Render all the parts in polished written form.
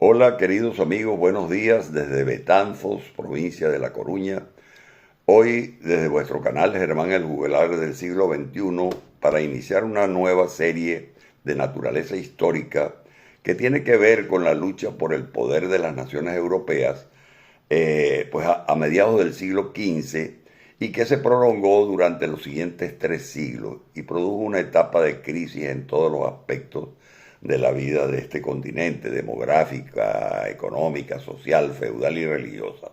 Hola queridos amigos, buenos días desde Betanzos, provincia de La Coruña. Hoy desde vuestro canal Germán el Juglar del siglo XXI para iniciar una nueva serie de naturaleza histórica que tiene que ver con la lucha por el poder de las naciones europeas a mediados del siglo XV y que se prolongó durante los siguientes 3 siglos y produjo una etapa de crisis en todos los aspectos de la vida de este continente, demográfica, económica, social, feudal y religiosa.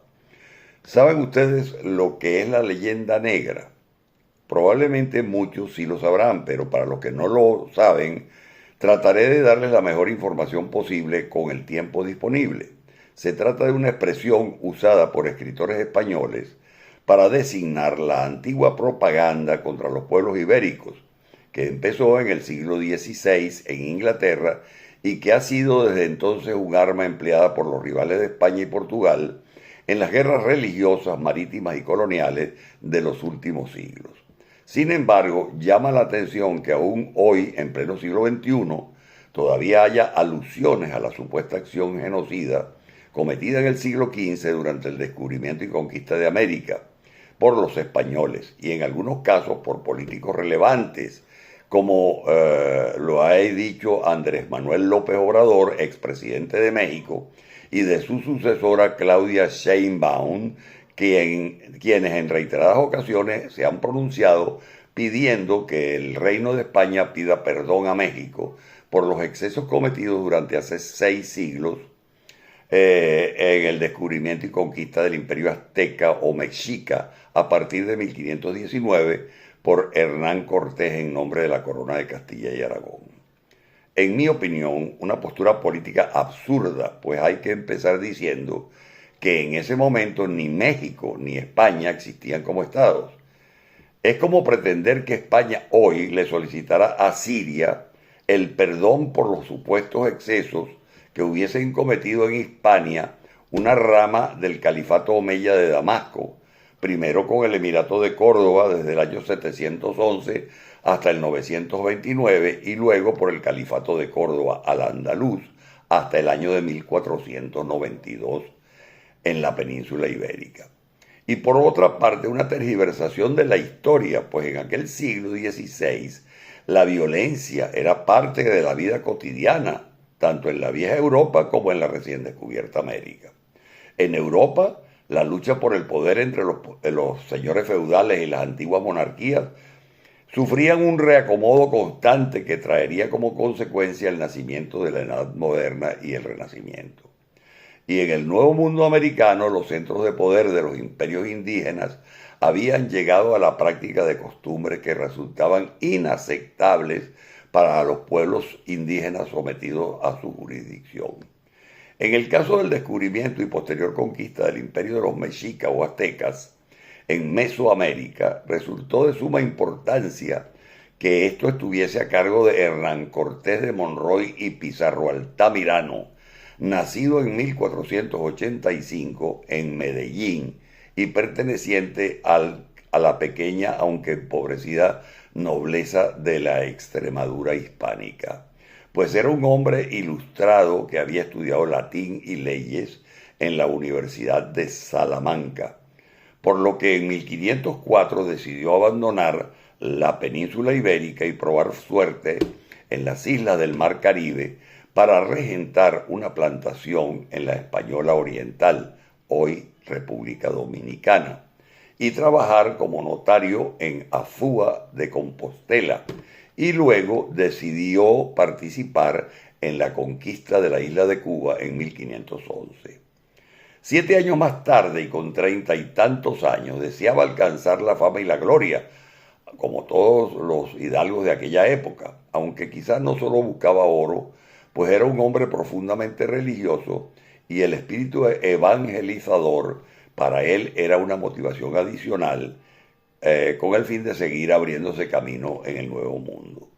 ¿Saben ustedes lo que es la leyenda negra? Probablemente muchos sí lo sabrán, pero para los que no lo saben, trataré de darles la mejor información posible con el tiempo disponible. Se trata de una expresión usada por escritores españoles para designar la antigua propaganda contra los pueblos ibéricos, que empezó en el siglo XVI en Inglaterra y que ha sido desde entonces un arma empleada por los rivales de España y Portugal en las guerras religiosas, marítimas y coloniales de los últimos siglos. Sin embargo, llama la atención que aún hoy, en pleno siglo XXI, todavía haya alusiones a la supuesta acción genocida cometida en el siglo XV durante el descubrimiento y conquista de América por los españoles y en algunos casos por políticos relevantes, como lo ha dicho Andrés Manuel López Obrador, expresidente de México, y de su sucesora Claudia Sheinbaum, quienes en reiteradas ocasiones se han pronunciado pidiendo que el Reino de España pida perdón a México por los excesos cometidos durante hace 6 siglos en el descubrimiento y conquista del Imperio Azteca o Mexica a partir de 1519 por Hernán Cortés en nombre de la Corona de Castilla y Aragón. En mi opinión, una postura política absurda, pues hay que empezar diciendo que en ese momento ni México ni España existían como estados. Es como pretender que España hoy le solicitara a Siria el perdón por los supuestos excesos que hubiesen cometido en Hispania una rama del califato omeya de Damasco, primero con el Emirato de Córdoba desde el año 711 hasta el 929 y luego por el Califato de Córdoba al Andaluz hasta el año de 1492 en la península ibérica. Y por otra parte, una tergiversación de la historia, pues en aquel siglo XVI la violencia era parte de la vida cotidiana, tanto en la vieja Europa como en la recién descubierta América. En Europa, la lucha por el poder entre los señores feudales y las antiguas monarquías sufrían un reacomodo constante que traería como consecuencia el nacimiento de la Edad Moderna y el Renacimiento. Y en el nuevo mundo americano, los centros de poder de los imperios indígenas habían llegado a la práctica de costumbres que resultaban inaceptables para los pueblos indígenas sometidos a su jurisdicción. En el caso del descubrimiento y posterior conquista del imperio de los mexicas o aztecas en Mesoamérica, resultó de suma importancia que esto estuviese a cargo de Hernán Cortés de Monroy y Pizarro Altamirano, nacido en 1485 en Medellín y perteneciente a la pequeña, aunque empobrecida, nobleza de la Extremadura hispánica, pues era un hombre ilustrado que había estudiado latín y leyes en la Universidad de Salamanca, por lo que en 1504 decidió abandonar la península ibérica y probar suerte en las islas del Mar Caribe para regentar una plantación en la Española Oriental, hoy República Dominicana, y trabajar como notario en Azúa de Compostela, y luego decidió participar en la conquista de la isla de Cuba en 1511. 7 años más tarde y con 30 y tantos años deseaba alcanzar la fama y la gloria, como todos los hidalgos de aquella época, aunque quizás no solo buscaba oro, pues era un hombre profundamente religioso y el espíritu evangelizador para él era una motivación adicional con el fin de seguir abriéndose camino en el Nuevo Mundo.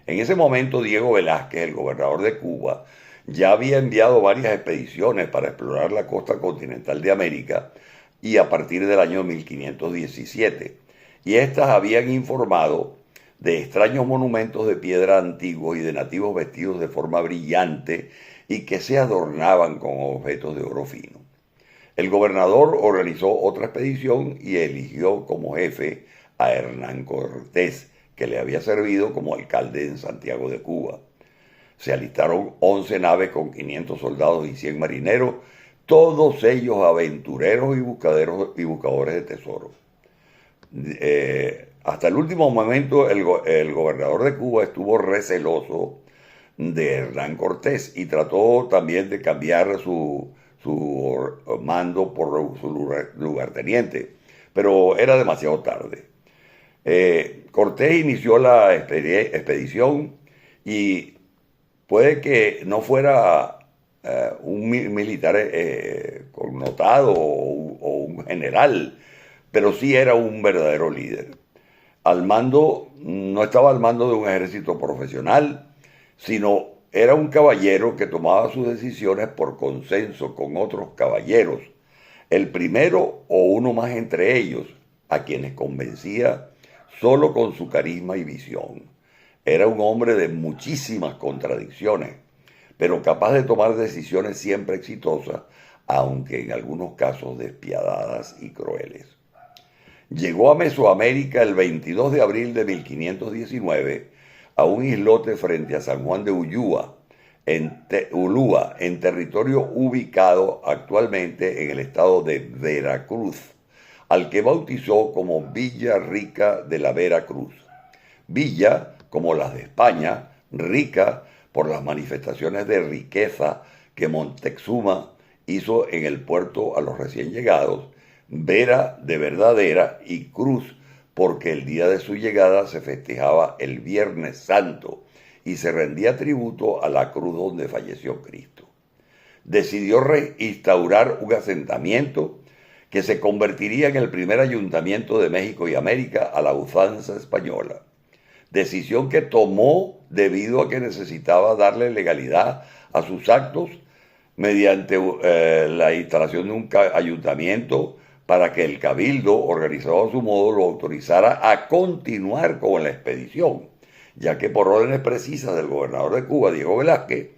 En ese momento, Diego Velázquez, el gobernador de Cuba, ya había enviado varias expediciones para explorar la costa continental de América y a partir del año 1517, y estas habían informado de extraños monumentos de piedra antiguos y de nativos vestidos de forma brillante y que se adornaban con objetos de oro fino. El gobernador organizó otra expedición y eligió como jefe a Hernán Cortés, que le había servido como alcalde en Santiago de Cuba. Se alistaron 11 naves con 500 soldados y 100 marineros, todos ellos aventureros y buscadores de tesoros. Hasta el último momento el gobernador de Cuba estuvo receloso de Hernán Cortés y trató también de cambiar su mando por su lugarteniente, pero era demasiado tarde. Cortés inició la expedición y puede que no fuera un militar connotado o un general, pero sí era un verdadero líder. No estaba al mando de un ejército profesional, sino era un caballero que tomaba sus decisiones por consenso con otros caballeros, el primero o uno más entre ellos, a quienes convencía solo con su carisma y visión. Era un hombre de muchísimas contradicciones, pero capaz de tomar decisiones siempre exitosas, aunque en algunos casos despiadadas y crueles. Llegó a Mesoamérica el 22 de abril de 1519 a un islote frente a San Juan de Ulúa, en territorio ubicado actualmente en el estado de Veracruz, al que bautizó como Villa Rica de la Veracruz. Villa, como las de España, rica por las manifestaciones de riqueza que Montezuma hizo en el puerto a los recién llegados, Vera de verdadera y Cruz porque el día de su llegada se festejaba el Viernes Santo y se rendía tributo a la cruz donde falleció Cristo. Decidió reinstaurar un asentamiento que se convertiría en el primer ayuntamiento de México y América a la usanza española. Decisión que tomó debido a que necesitaba darle legalidad a sus actos mediante la instalación de un ayuntamiento para que el cabildo, organizado a su modo, lo autorizara a continuar con la expedición, ya que por órdenes precisas del gobernador de Cuba, Diego Velázquez,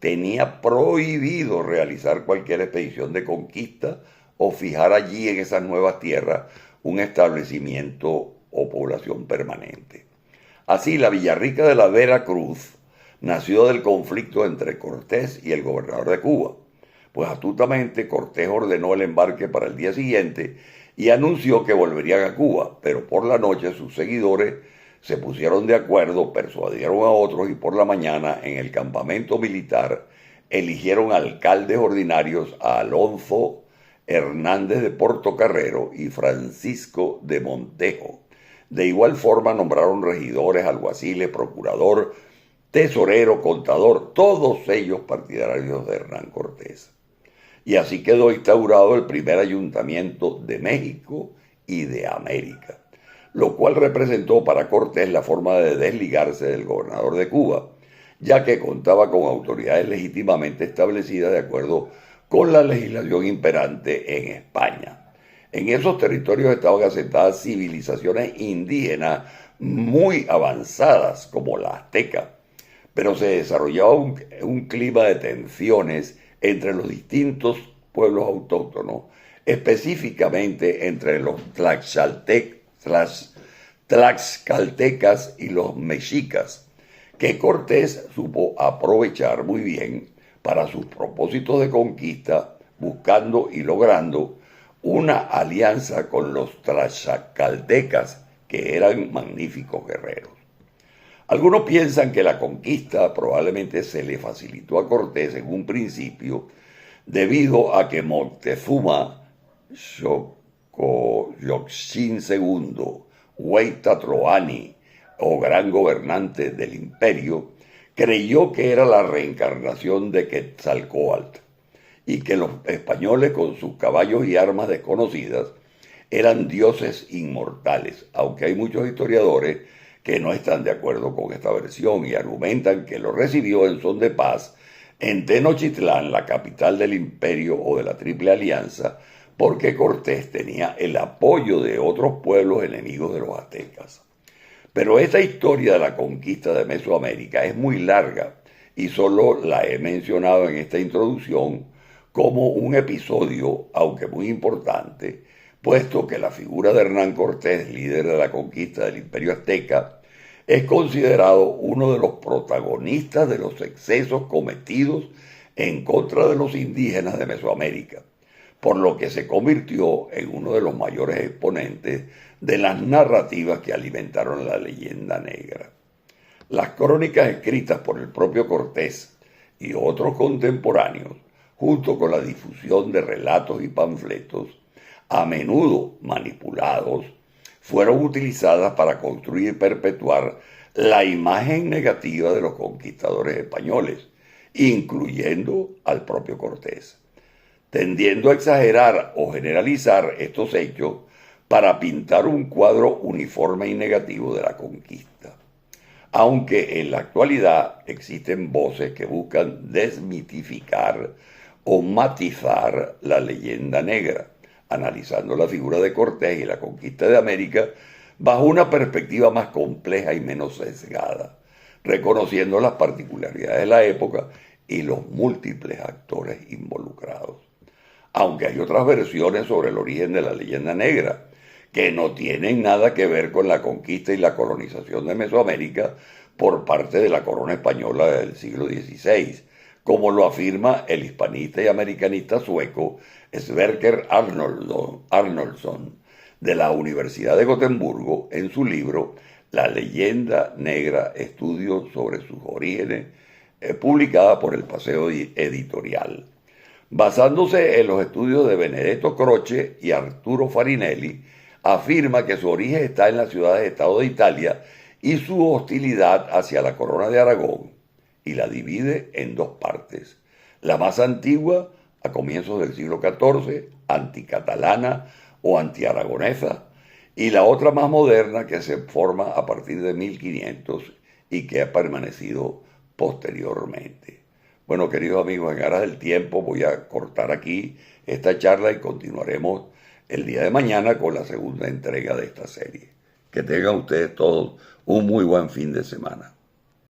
tenía prohibido realizar cualquier expedición de conquista o fijar allí en esas nuevas tierras un establecimiento o población permanente. Así, la Villarrica de la Veracruz nació del conflicto entre Cortés y el gobernador de Cuba, pues astutamente Cortés ordenó el embarque para el día siguiente y anunció que volverían a Cuba, pero por la noche sus seguidores se pusieron de acuerdo, persuadieron a otros y por la mañana en el campamento militar eligieron alcaldes ordinarios a Alonso Hernández de Portocarrero y Francisco de Montejo. De igual forma nombraron regidores, alguaciles, procurador, tesorero, contador, todos ellos partidarios de Hernán Cortés. Y así quedó instaurado el primer ayuntamiento de México y de América, lo cual representó para Cortés la forma de desligarse del gobernador de Cuba, ya que contaba con autoridades legítimamente establecidas de acuerdo con la legislación imperante en España. En esos territorios estaban asentadas civilizaciones indígenas muy avanzadas, como la azteca, pero se desarrollaba un clima de tensiones entre los distintos pueblos autóctonos, específicamente entre los tlaxcaltecas y los mexicas, que Cortés supo aprovechar muy bien para sus propósitos de conquista, buscando y logrando una alianza con los tlaxcaltecas, que eran magníficos guerreros. Algunos piensan que la conquista probablemente se le facilitó a Cortés en un principio debido a que Moctezuma Xocoyotzin II, Hueytatloani, o gran gobernante del imperio, creyó que era la reencarnación de Quetzalcóatl y que los españoles con sus caballos y armas desconocidas eran dioses inmortales, aunque hay muchos historiadores que no están de acuerdo con esta versión y argumentan que lo recibió en son de paz en Tenochtitlán, la capital del imperio o de la Triple Alianza, porque Cortés tenía el apoyo de otros pueblos enemigos de los aztecas. Pero esta historia de la conquista de Mesoamérica es muy larga y solo la he mencionado en esta introducción como un episodio, aunque muy importante, puesto que la figura de Hernán Cortés, líder de la conquista del Imperio Azteca, es considerado uno de los protagonistas de los excesos cometidos en contra de los indígenas de Mesoamérica, por lo que se convirtió en uno de los mayores exponentes de las narrativas que alimentaron la leyenda negra. Las crónicas escritas por el propio Cortés y otros contemporáneos, junto con la difusión de relatos y panfletos, a menudo manipulados, fueron utilizadas para construir y perpetuar la imagen negativa de los conquistadores españoles, incluyendo al propio Cortés, tendiendo a exagerar o generalizar estos hechos para pintar un cuadro uniforme y negativo de la conquista. Aunque en la actualidad existen voces que buscan desmitificar o matizar la leyenda negra, analizando la figura de Cortés y la conquista de América bajo una perspectiva más compleja y menos sesgada, reconociendo las particularidades de la época y los múltiples actores involucrados. Aunque hay otras versiones sobre el origen de la leyenda negra, que no tienen nada que ver con la conquista y la colonización de Mesoamérica por parte de la corona española del siglo XVI, como lo afirma el hispanista y americanista sueco Sverker Arnoldsson de la Universidad de Gotemburgo en su libro La leyenda negra, estudios sobre sus orígenes, publicada por el Paseo Editorial. Basándose en los estudios de Benedetto Croce y Arturo Farinelli, afirma que su origen está en las ciudades-estado de Italia y su hostilidad hacia la corona de Aragón, y la divide en dos partes. La más antigua, a comienzos del siglo XIV, anticatalana o antiaragonesa, y la otra más moderna que se forma a partir de 1500 y que ha permanecido posteriormente. Bueno, queridos amigos, en aras del tiempo voy a cortar aquí esta charla y continuaremos el día de mañana con la segunda entrega de esta serie. Que tengan ustedes todos un muy buen fin de semana.